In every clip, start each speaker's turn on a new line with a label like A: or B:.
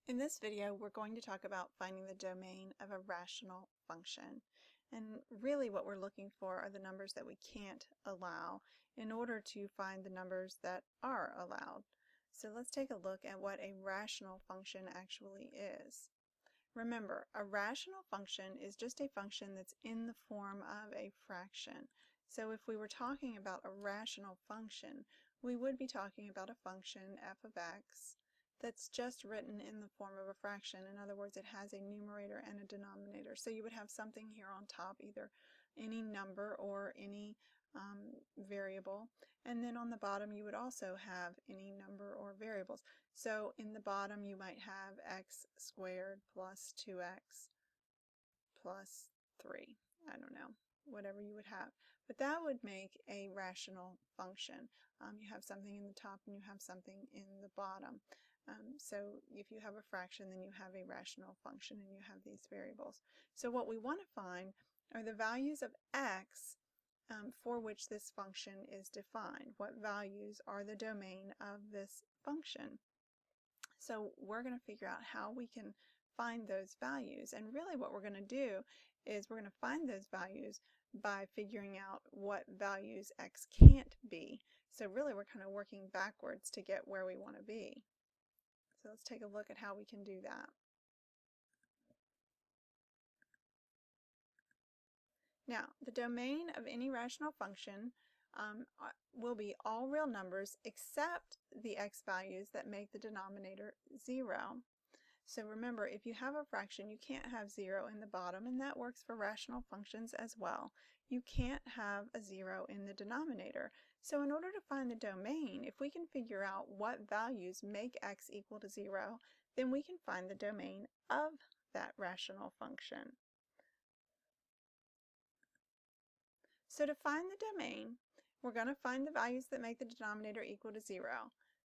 A: In this video, we're going to talk about finding the domain of a rational function. And really what we're looking for are the numbers that we can't allow in order to find the numbers that are allowed. So let's take a look at what a rational function actually is. Remember, a rational function is just a function that's in the form of a fraction. So if we were talking about a rational function, we would be talking about a function f of x that's just written in the form of a fraction. In other words, it has a numerator and a denominator. So you would have something here on top, either any number or any variable. And then on the bottom you would also have any number or variables. So in the bottom you might have x squared plus 2x plus 3. I don't know, whatever you would have. But that would make a rational function. You have something in the top and you have something in the bottom. So if you have a fraction, then you have a rational function and you have these variables. So what we want to find are the values of x for which this function is defined. What values are the domain of this function? So we're going to figure out how we can find those values. And really what we're going to do is we're going to find those values by figuring out what values x can't be. So really we're kind of working backwards to get where we want to be. So let's take a look at how we can do that. Now, the domain of any rational function will be all real numbers except the x values that make the denominator 0. So remember, if you have a fraction, you can't have 0 in the bottom, and that works for rational functions as well. You can't have a 0 in the denominator. So in order to find the domain, if we can figure out what values make x equal to 0, then we can find the domain of that rational function. So to find the domain, we're going to find the values that make the denominator equal to 0.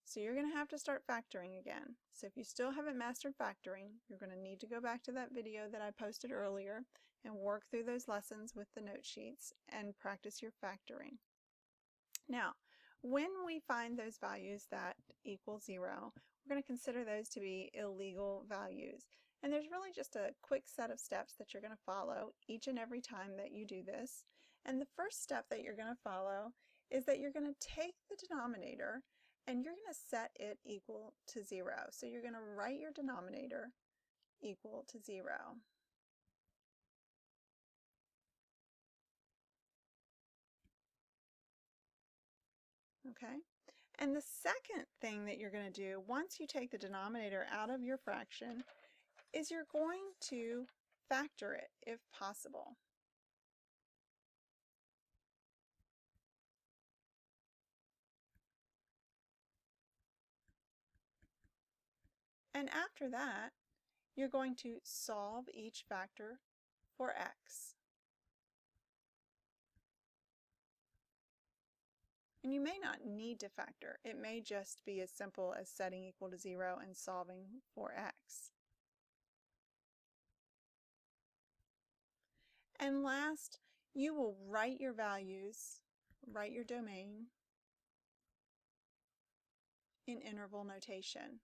A: So you're going to have to start factoring again. So if you still haven't mastered factoring, you're going to need to go back to that video that I posted earlier and work through those lessons with the note sheets and practice your factoring. Now, when we find those values that equal 0, we're going to consider those to be illegal values. And there's really just a quick set of steps that you're going to follow each and every time that you do this. And the first step that you're going to follow is that you're going to take the denominator and you're going to set it equal to 0. So you're going to write your denominator equal to 0. Okay? And the second thing that you're going to do once you take the denominator out of your fraction is you're going to factor it if possible. And after that, you're going to solve each factor for x. And you may not need to factor. It may just be as simple as setting equal to 0 and solving for x. And last, you will write your values, write your domain in interval notation.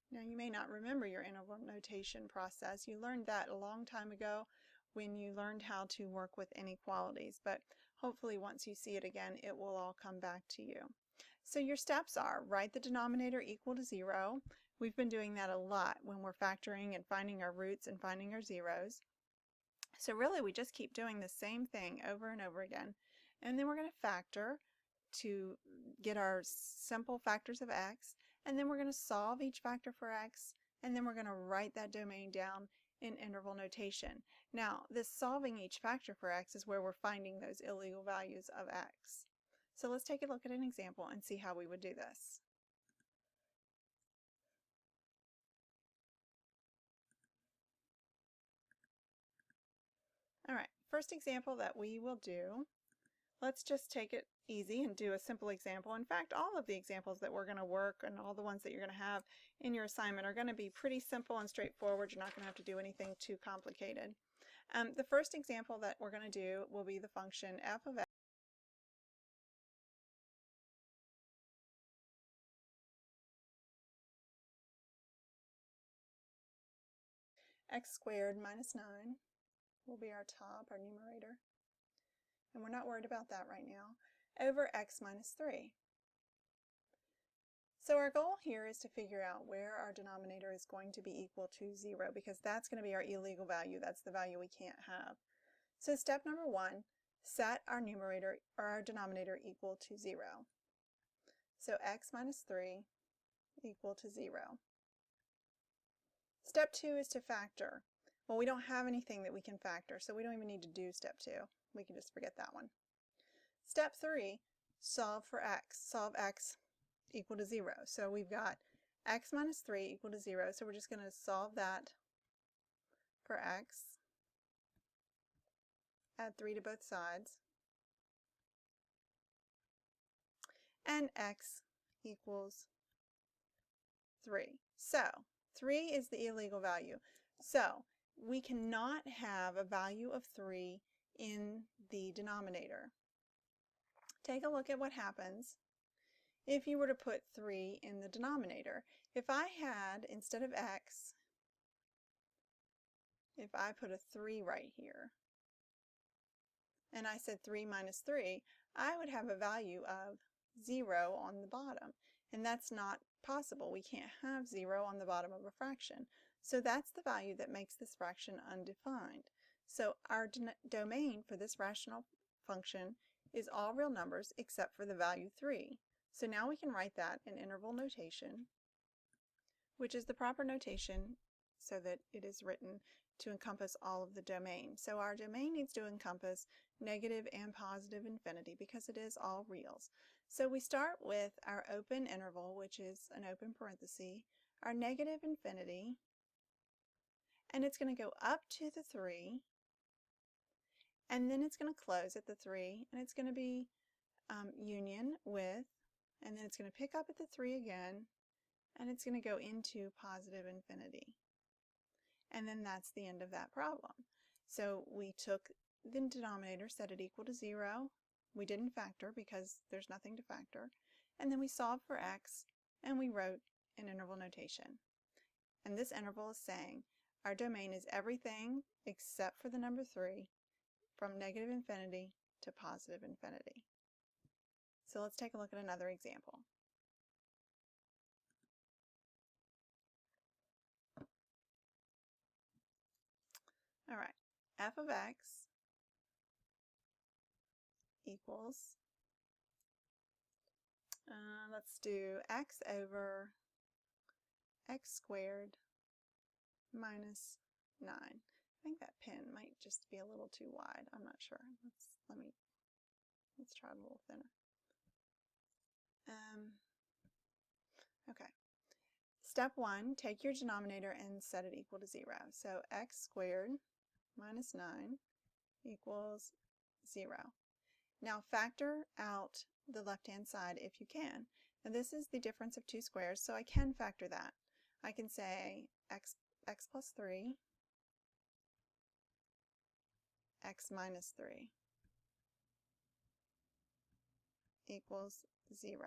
A: Now you may not remember your interval notation process. You learned that a long time ago when you learned how to work with inequalities, but hopefully once you see it again, it will all come back to you. So your steps are write the denominator equal to 0. We've been doing that a lot when we're factoring and finding our roots and finding our zeros. So really we just keep doing the same thing over and over again. And then we're going to factor to get our simple factors of x, and then we're going to solve each factor for x, and then we're going to write that domain down in interval notation. Now, this solving each factor for x is where we're finding those illegal values of x. So let's take a look at an example and see how we would do this. All right, first example that we will do, let's just take it easy and do a simple example. In fact, all of the examples that we're going to work and all the ones that you're going to have in your assignment are going to be pretty simple and straightforward. You're not going to have to do anything too complicated. The first example that we're going to do will be the function f of x squared minus 9 will be our top, our numerator, and we're not worried about that right now, over x minus 3. So our goal here is to figure out where our denominator is going to be equal to 0, because that's going to be our illegal value. That's the value we can't have. So step number 1, set our numerator or our denominator equal to 0. So x minus 3 equal to 0. Step 2 is to factor. Well, we don't have anything that we can factor, so we don't even need to do step 2. We can just forget that one. Step 3, solve for x. Solve x equal to 0. So we've got x minus 3 equal to 0, so we're just going to solve that for x. Add 3 to both sides. And x equals 3. So 3 is the illegal value. So we cannot have a value of 3 in the denominator. Take a look at what happens if you were to put 3 in the denominator. If I had, instead of x, if I put a 3 right here, and I said 3 minus 3, I would have a value of 0 on the bottom. And that's not possible. We can't have 0 on the bottom of a fraction. So that's the value that makes this fraction undefined. So our domain for this rational function is all real numbers except for the value 3. So now we can write that in interval notation, which is the proper notation so that it is written to encompass all of the domain. So our domain needs to encompass negative and positive infinity because it is all reals. So we start with our open interval, which is an open parenthesis, our negative infinity, and it's going to go up to the 3, and then it's going to close at the 3, and it's going to be union with, and then it's going to pick up at the 3 again, and it's going to go into positive infinity. And then that's the end of that problem. So we took the denominator, set it equal to 0. We didn't factor because there's nothing to factor. And then we solved for x, and we wrote an interval notation. And this interval is saying our domain is everything except for the number 3 from negative infinity to positive infinity. So let's take a look at another example. All right, f of x equals, let's do x over x squared minus 9. I think that pen might just be a little too wide. I'm not sure. Let's try it a little thinner. Okay. Step 1, take your denominator and set it equal to 0. So x squared minus 9 equals 0. Now factor out the left-hand side if you can. Now this is the difference of two squares, so I can factor that. I can say x plus 3, x minus 3 equals 0.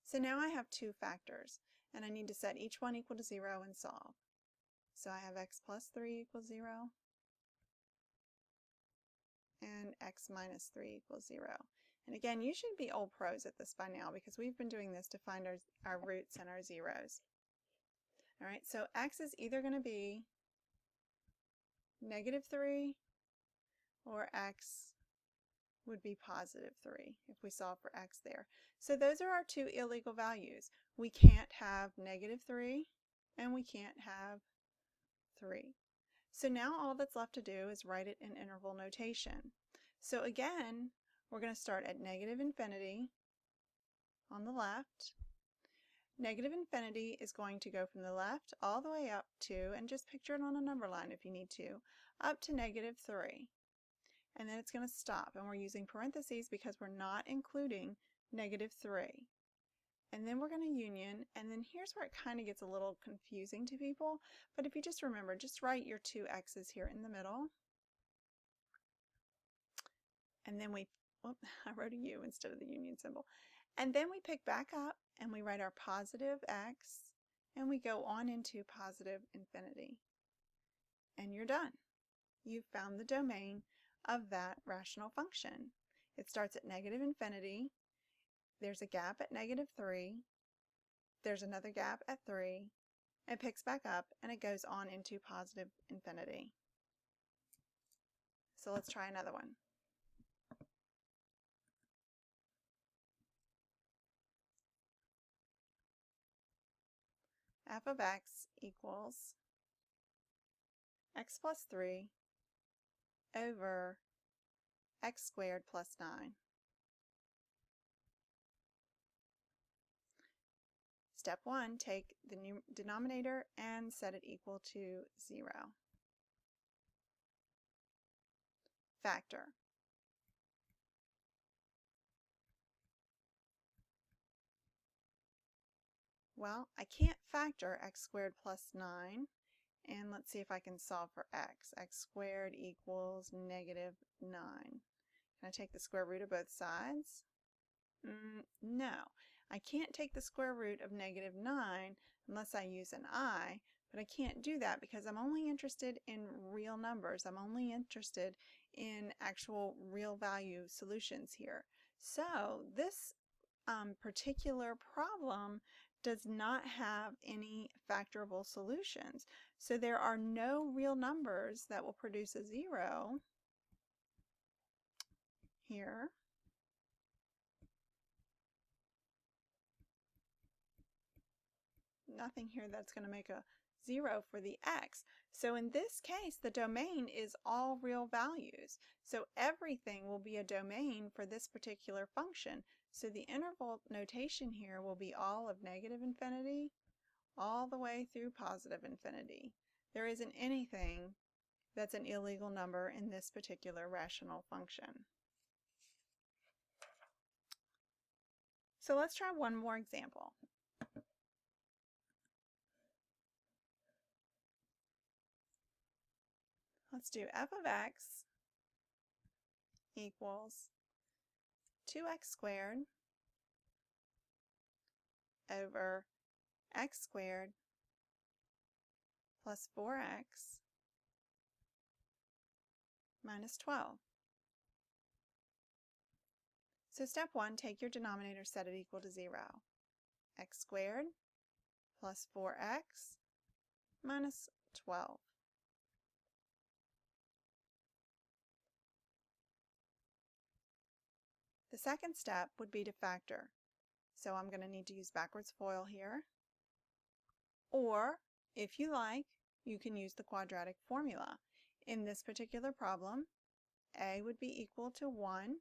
A: So now I have two factors, and I need to set each one equal to 0 and solve. So I have x plus 3 equals 0, and x minus 3 equals 0. And again, you should be old pros at this by now because we've been doing this to find our roots and our zeros. All right, so x is either going to be negative 3 or x would be positive 3 if we solve for x there. So those are our two illegal values. We can't have negative 3 and we can't have 3. So now all that's left to do is write it in interval notation. So again, we're going to start at negative infinity on the left. Negative infinity is going to go from the left all the way up to, and just picture it on a number line if you need to, up to negative 3. And then it's going to stop, and we're using parentheses because we're not including negative 3. and then we're going to union, and then here's where it kind of gets a little confusing to people, but if you just remember, just write your two x's here in the middle, and then we, whoop, I wrote a u instead of the union symbol, and then we pick back up and we write our positive x, and we go on into positive infinity, and you're done. You've found the domain of that rational function. It starts at negative infinity. There's a gap at -3. There's another gap at 3. It picks back up and it goes on into positive infinity. So let's try another one. F of x equals x plus 3 over x squared plus 9. Step 1, take the denominator and set it equal to 0. Factor. Well, I can't factor x squared plus 9, and let's see if I can solve for x. X squared equals -9. Can I take the square root of both sides? No. I can't take the square root of -9 unless I use an I, but I can't do that because I'm only interested in real numbers. I'm only interested in actual real value solutions here. So this particular problem does not have any factorable solutions. So there are no real numbers that will produce a 0 here. Nothing here that's going to make a 0 for the x. So in this case, the domain is all real values. So everything will be a domain for this particular function. So the interval notation here will be all of negative infinity all the way through positive infinity. There isn't anything that's an illegal number in this particular rational function. So let's try one more example. Let's do f of x equals 2x squared over x squared plus 4x minus 12. So step 1, take your denominator, set it equal to 0. X squared plus 4x minus 12. The second step would be to factor. So I'm going to need to use backwards FOIL here. Or, if you like, you can use the quadratic formula. In this particular problem, a would be equal to 1,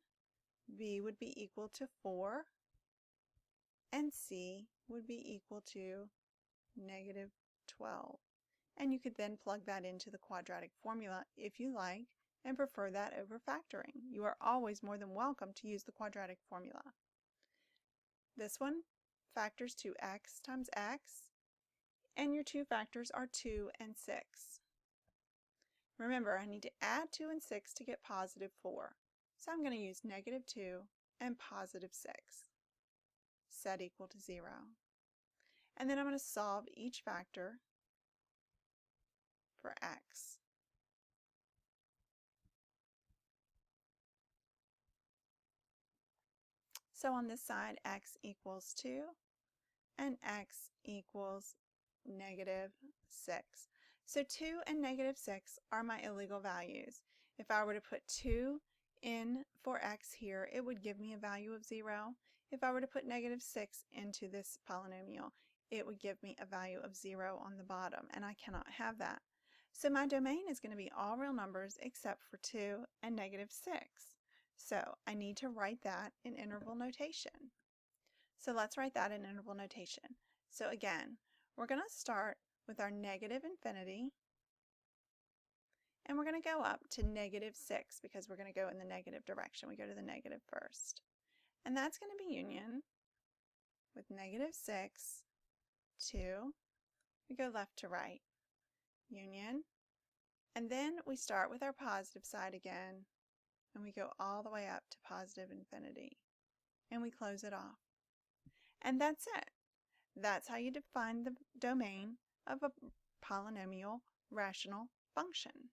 A: b would be equal to 4, and c would be equal to -12. And you could then plug that into the quadratic formula if you like and prefer that over factoring. You are always more than welcome to use the quadratic formula. This one factors to x times x, and your two factors are 2 and 6. Remember, I need to add 2 and 6 to get positive 4. So I'm going to use -2 and positive 6. Set equal to 0. And then I'm going to solve each factor for x. So on this side, x equals 2 and x equals -6. So 2 and -6 are my illegal values. If I were to put 2 in for x here, it would give me a value of 0. If I were to put -6 into this polynomial, it would give me a value of 0 on the bottom, and I cannot have that. So my domain is going to be all real numbers except for 2 and -6. So I need to write that in interval notation. So let's write that in interval notation. So again, we're going to start with our negative infinity, and we're going to go up to -6 because we're going to go in the negative direction. We go to the negative first. And that's going to be union with -6, 2, we go left to right, union, and then we start with our positive side again, and we go all the way up to positive infinity, and we close it off. And that's it. That's how you define the domain of a polynomial rational function.